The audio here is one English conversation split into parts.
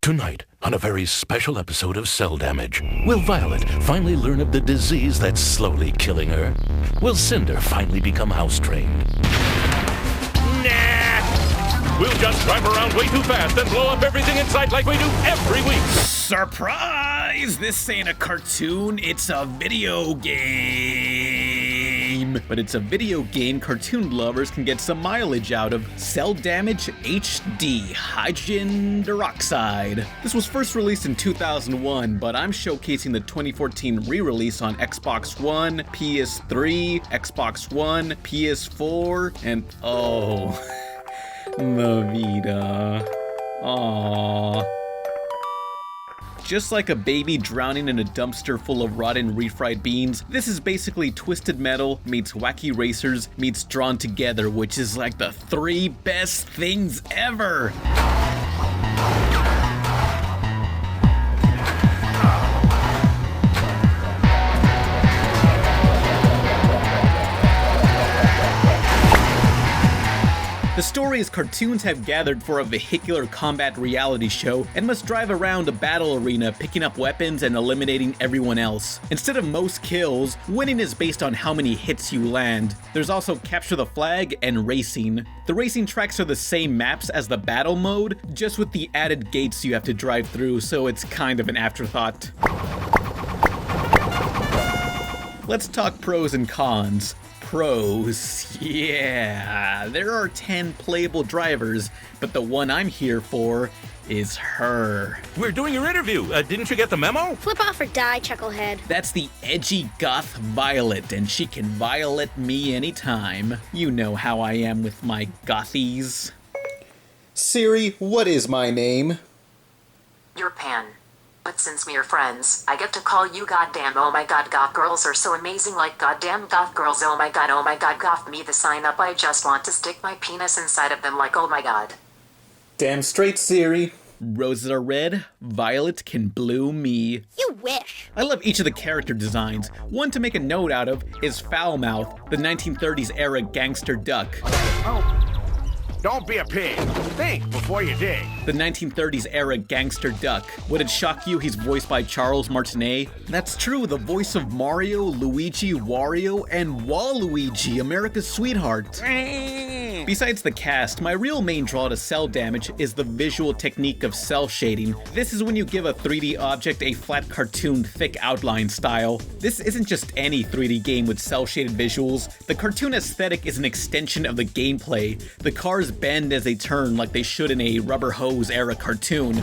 Tonight, on a very special episode of Cell Damage, will Violet finally learn of the disease that's slowly killing her? Will Cinder finally become house-trained? Nah! We'll just drive around way too fast and blow up everything in sight like we do every week! Surprise! This ain't a cartoon, it's a video game! But it's a video game cartoon lovers can get some mileage out of. Cell Damage HD Hydrogen Peroxide. This was first released in 2001, but I'm showcasing the 2014 re-release on Xbox One, PS3, Xbox One, PS4, and oh, La Vida. Aww. Just like a baby drowning in a dumpster full of rotten refried beans, this is basically Twisted Metal meets Wacky Racers meets Drawn Together, which is like the 3 best things ever! The story is cartoons have gathered for a vehicular combat reality show and must drive around a battle arena picking up weapons and eliminating everyone else. Instead of most kills, winning is based on how many hits you land. There's also Capture the Flag and Racing. The racing tracks are the same maps as the battle mode, just with the added gates you have to drive through, so it's kind of an afterthought. Let's talk pros and cons. Pros, yeah, there are 10 playable drivers, but the one I'm here for is her. We're doing your interview. Didn't you get the memo? Flip off or die, Chucklehead. That's the edgy goth Violet, and she can violet me anytime. You know how I am with my gothies. Siri, what is my name? Your Pan. But since we are friends, I get to call you goddamn. Oh my god, goth girls are so amazing, like goddamn goth girls. Oh my god, goth me the sign up. I just want to stick my penis inside of them, like oh my god. Damn straight, Siri. Roses are red, violet can blue me. You wish. I love each of the character designs. One to make a note out of is Foulmouth, the 1930s era gangster duck. Oh. Don't be a pig. Think before you dig. The 1930s era gangster duck. Would it shock you he's voiced by Charles Martinet? That's true, the voice of Mario, Luigi, Wario, and Waluigi, America's sweetheart. Besides the cast, my real main draw to Cell Damage is the visual technique of cell shading. This is when you give a 3D object a flat cartoon thick outline style. This isn't just any 3D game with cell shaded visuals. The cartoon aesthetic is an extension of the gameplay. The cars bend as they turn like they should in a rubber hose era cartoon.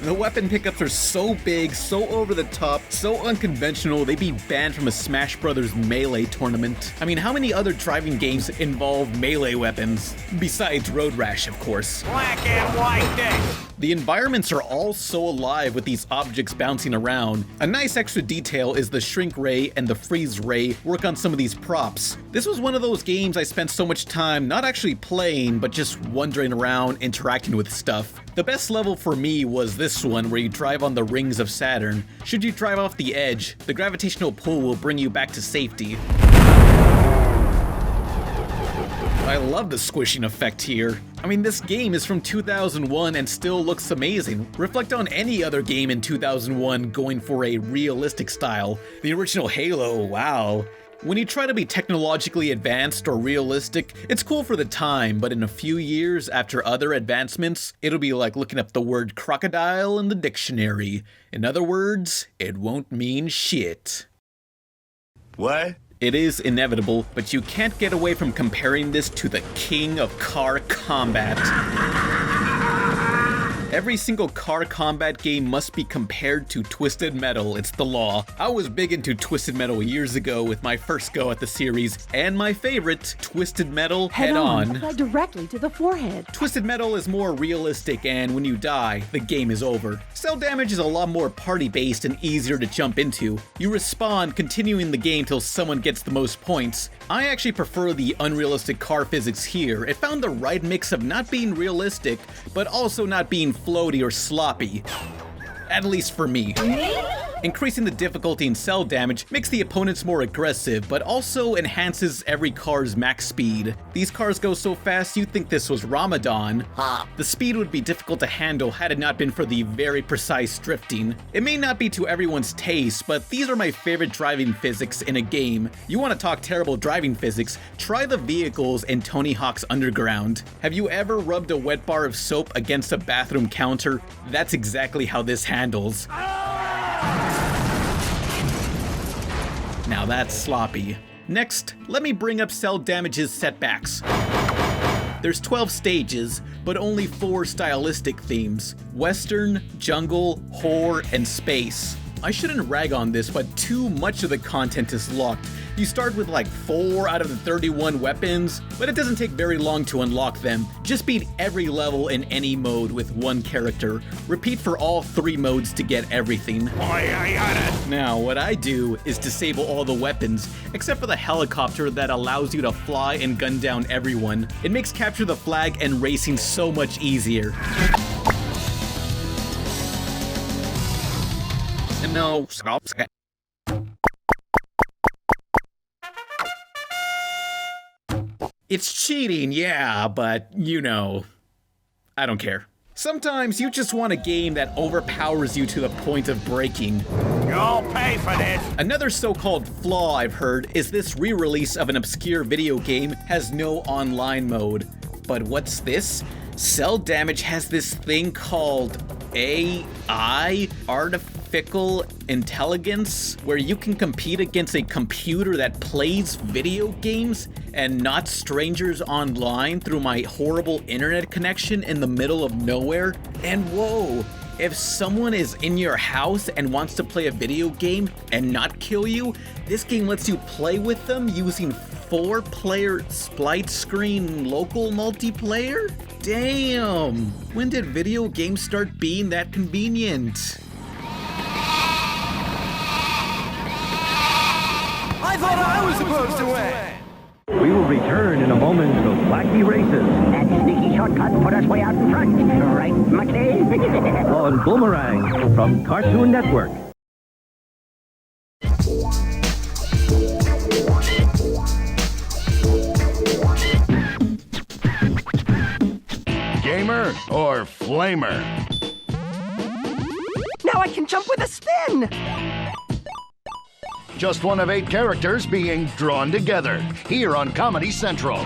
The weapon pickups are so big, so over the top, so unconventional, they'd be banned from a Smash Bros. Melee tournament. I mean, how many other driving games involve melee weapons? Besides Road Rash, of course. Black and white day. The environments are all so alive with these objects bouncing around. A nice extra detail is the shrink ray and the freeze ray work on some of these props. This was one of those games I spent so much time not actually playing, but just wandering around, interacting with stuff. The best level for me was this one where you drive on the rings of Saturn. Should you drive off the edge, the gravitational pull will bring you back to safety. I love the squishing effect here. I mean, this game is from 2001 and still looks amazing. Reflect on any other game in 2001 going for a realistic style. The original Halo, wow. When you try to be technologically advanced or realistic, it's cool for the time, but in a few years after other advancements, it'll be like looking up the word crocodile in the dictionary. In other words, it won't mean shit. What? It is inevitable, but you can't get away from comparing this to the king of car combat. Every single car combat game must be compared to Twisted Metal, it's the law. I was big into Twisted Metal years ago with my first go at the series, and my favorite, Twisted Metal Head On. Apply directly to the forehead. Twisted Metal is more realistic, and when you die, the game is over. Cell Damage is a lot more party-based and easier to jump into. You respawn, continuing the game till someone gets the most points. I actually prefer the unrealistic car physics here. It found the right mix of not being realistic, but also not being floaty or sloppy. At least for me. Increasing the difficulty in cell damage makes the opponents more aggressive, but also enhances every car's max speed. These cars go so fast you'd think this was Ramadan. The speed would be difficult to handle had it not been for the very precise drifting. It may not be to everyone's taste, but these are my favorite driving physics in a game. You want to talk terrible driving physics? Try the vehicles in Tony Hawk's Underground. Have you ever rubbed a wet bar of soap against a bathroom counter? That's exactly how this handles. Now that's sloppy. Next, let me bring up Cell Damage's setbacks. There's 12 stages, but only 4 stylistic themes: Western, Jungle, Horror, and Space. I shouldn't rag on this, but too much of the content is locked. You start with like 4 out of the 31 weapons, but it doesn't take very long to unlock them. Just beat every level in any mode with one character. Repeat for all 3 modes to get everything. Now, what I do is disable all the weapons, except for the helicopter that allows you to fly and gun down everyone. It makes capture the flag and racing so much easier. And no, it's cheating, yeah, but you know, I don't care. Sometimes you just want a game that overpowers you to the point of breaking. You'll pay for this! Another so-called flaw I've heard is this re-release of an obscure video game has no online mode. But what's this? Cell Damage has this thing called AI, Artificial Intelligence, where you can compete against a computer that plays video games and not strangers online through my horrible internet connection in the middle of nowhere. And whoa, if someone is in your house and wants to play a video game and not kill you, this game lets you play with them using 4-player split screen local multiplayer? Damn! When did video games start being that convenient? I thought I was supposed to win! We will return in a moment to wacky races. That sneaky shortcut put us way out in front. Right, McLean? On Boomerang from Cartoon Network. Gamer or flamer? Now I can jump with a spin! Just one of 8 characters being drawn together, here on Comedy Central.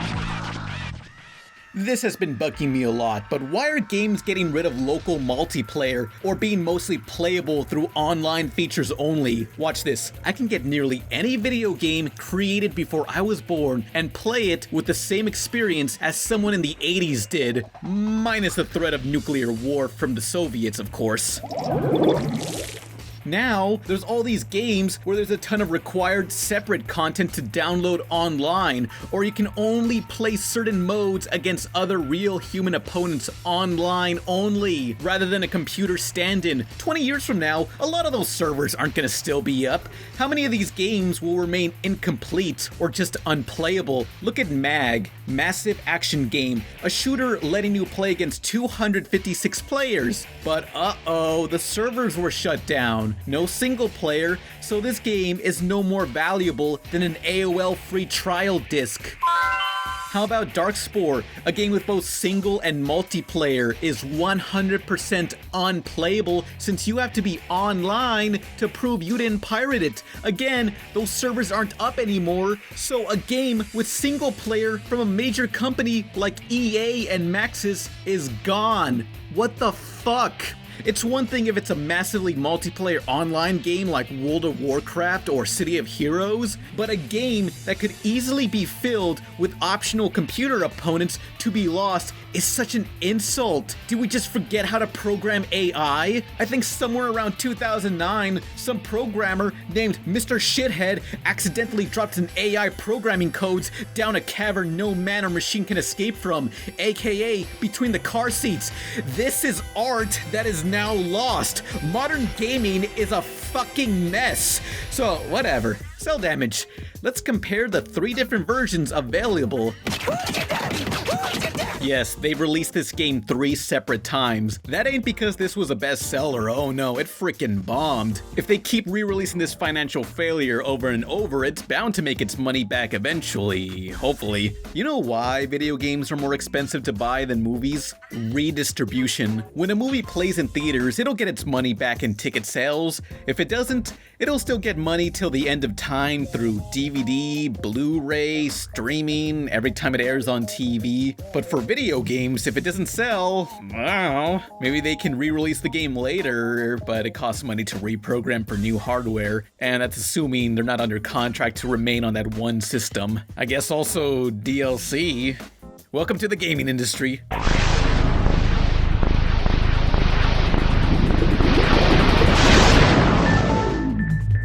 This has been bugging me a lot, but why are games getting rid of local multiplayer or being mostly playable through online features only? Watch this. I can get nearly any video game created before I was born and play it with the same experience as someone in the 80s did, minus the threat of nuclear war from the Soviets, of course. Now, there's all these games where there's a ton of required separate content to download online, or you can only play certain modes against other real human opponents online only, rather than a computer stand-in. 20 years from now, a lot of those servers aren't gonna still be up. How many of these games will remain incomplete or just unplayable? Look at MAG, Massive Action Game, a shooter letting you play against 256 players. But uh-oh, the servers were shut down. No single player, so this game is no more valuable than an AOL free trial disc. How about Darkspore? A game with both single and multiplayer is 100% unplayable since you have to be online to prove you didn't pirate it. Again, those servers aren't up anymore, so a game with single player from a major company like EA and Maxis is gone. What the fuck? It's one thing if it's a massively multiplayer online game like World of Warcraft or City of Heroes, but a game that could easily be filled with optional computer opponents to be lost is such an insult. Did we just forget how to program AI? I think somewhere around 2009, some programmer named Mr. Shithead accidentally dropped an AI programming codes down a cavern no man or machine can escape from, aka between the car seats. This is art that is now lost. Modern gaming is a fucking mess. So whatever. Cell Damage. Let's compare the 3 different versions available. Who's your daddy? Who's your daddy? Yes, they've released this game 3 separate times. That ain't because this was a bestseller, oh no, it frickin' bombed. If they keep re-releasing this financial failure over and over, it's bound to make its money back eventually, hopefully. You know why video games are more expensive to buy than movies? Redistribution. When a movie plays in theaters, it'll get its money back in ticket sales. If it doesn't, it'll still get money till the end of time through DVD, Blu-ray, streaming, every time it airs on TV. But for video games, if it doesn't sell, I don't know, maybe they can re-release the game later, but it costs money to reprogram for new hardware, and that's assuming they're not under contract to remain on that one system. I guess also DLC. Welcome to the gaming industry.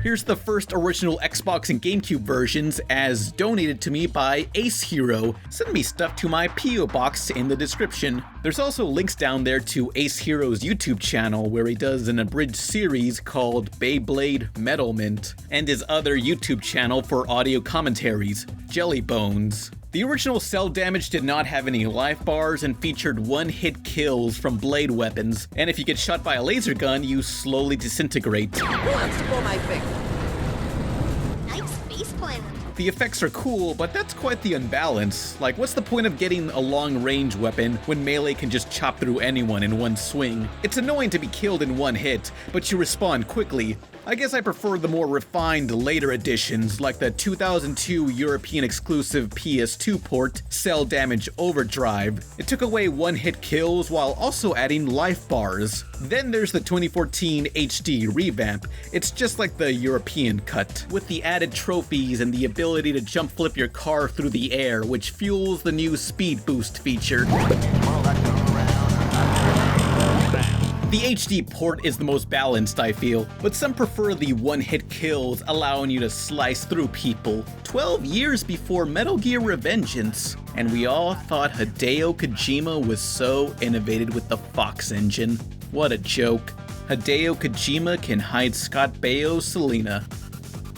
Here's the first original Xbox and GameCube versions as donated to me by Ace Hero. Send me stuff to my P.O. box in the description. There's also links down there to Ace Hero's YouTube channel where he does an abridged series called Beyblade Metalment, and his other YouTube channel for audio commentaries, JellyBones. The original Cell Damage did not have any life bars and featured one-hit kills from blade weapons, and if you get shot by a laser gun, you slowly disintegrate. Who wants to pull my finger? Nice faceplant. The effects are cool, but that's quite the unbalance. Like, what's the point of getting a long-range weapon when melee can just chop through anyone in one swing? It's annoying to be killed in one hit, but you respawn quickly. I guess I prefer the more refined later editions, like the 2002 European exclusive PS2 port, Cell Damage Overdrive. It took away one-hit kills while also adding life bars. Then there's the 2014 HD revamp. It's just like the European cut, with the added trophies and the ability to jump flip your car through the air, which fuels the new speed boost feature. The HD port is the most balanced, I feel, but some prefer the one-hit kills, allowing you to slice through people. 12 years before Metal Gear Revengeance, and we all thought Hideo Kojima was so innovative with the Fox engine. What a joke. Hideo Kojima can hide Scott Baio's Selena.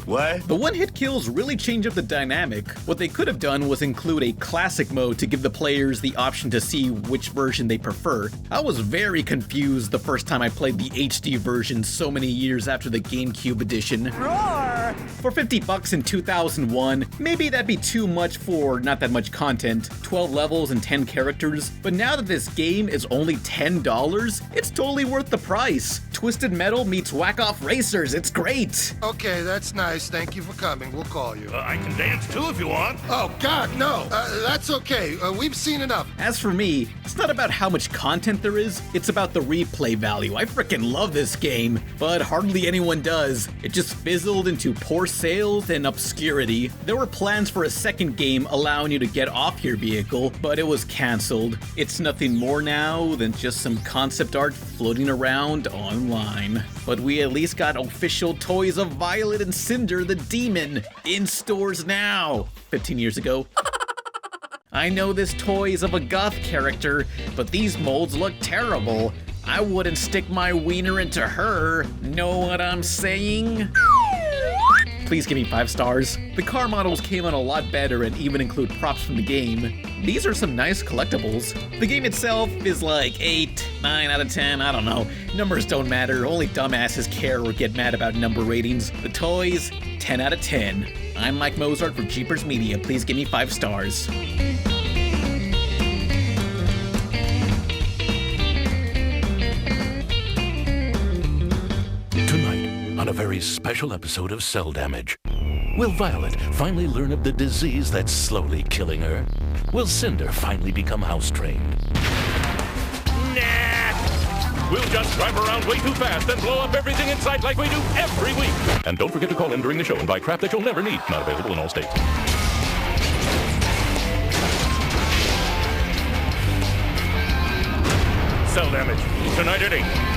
What? The one-hit kills really change up the dynamic. What they could have done was include a classic mode to give the players the option to see which version they prefer. I was very confused the first time I played the HD version so many years after the GameCube edition. Roar! For $50 in 2001, maybe that'd be too much for not that much content, 12 levels and 10 characters, but now that this game is only $10, it's totally worth the price. Twisted Metal meets Whack-Off Racers, it's great! Okay, that's nice. Thank you for coming. We'll call you. I can dance too if you want. Oh, God, no. That's okay. We've seen enough. As for me, it's not about how much content there is, it's about the replay value. I frickin' love this game, but hardly anyone does. It just fizzled into poor sales and obscurity. There were plans for a second game allowing you to get off your vehicle, but it was cancelled. It's nothing more now than just some concept art floating around online. But we at least got official toys of Violet and Cinder the Demon in stores now. 15 years ago. I know this toy is of a goth character, but these molds look terrible. I wouldn't stick my wiener into her. Know what I'm saying? Please give me 5 stars. The car models came out a lot better and even include props from the game. These are some nice collectibles. The game itself is like 8, 9 out of 10, I don't know. Numbers don't matter, only dumbasses care or get mad about number ratings. The toys, 10 out of 10. I'm Mike Mozart for Jeepers Media, please give me 5 stars. On a very special episode of Cell Damage. Will Violet finally learn of the disease that's slowly killing her? Will Cinder finally become house-trained? Nah! We'll just drive around way too fast and blow up everything in sight like we do every week. And don't forget to call in during the show and buy crap that you'll never need. Not available in all states. Cell Damage, tonight at 8.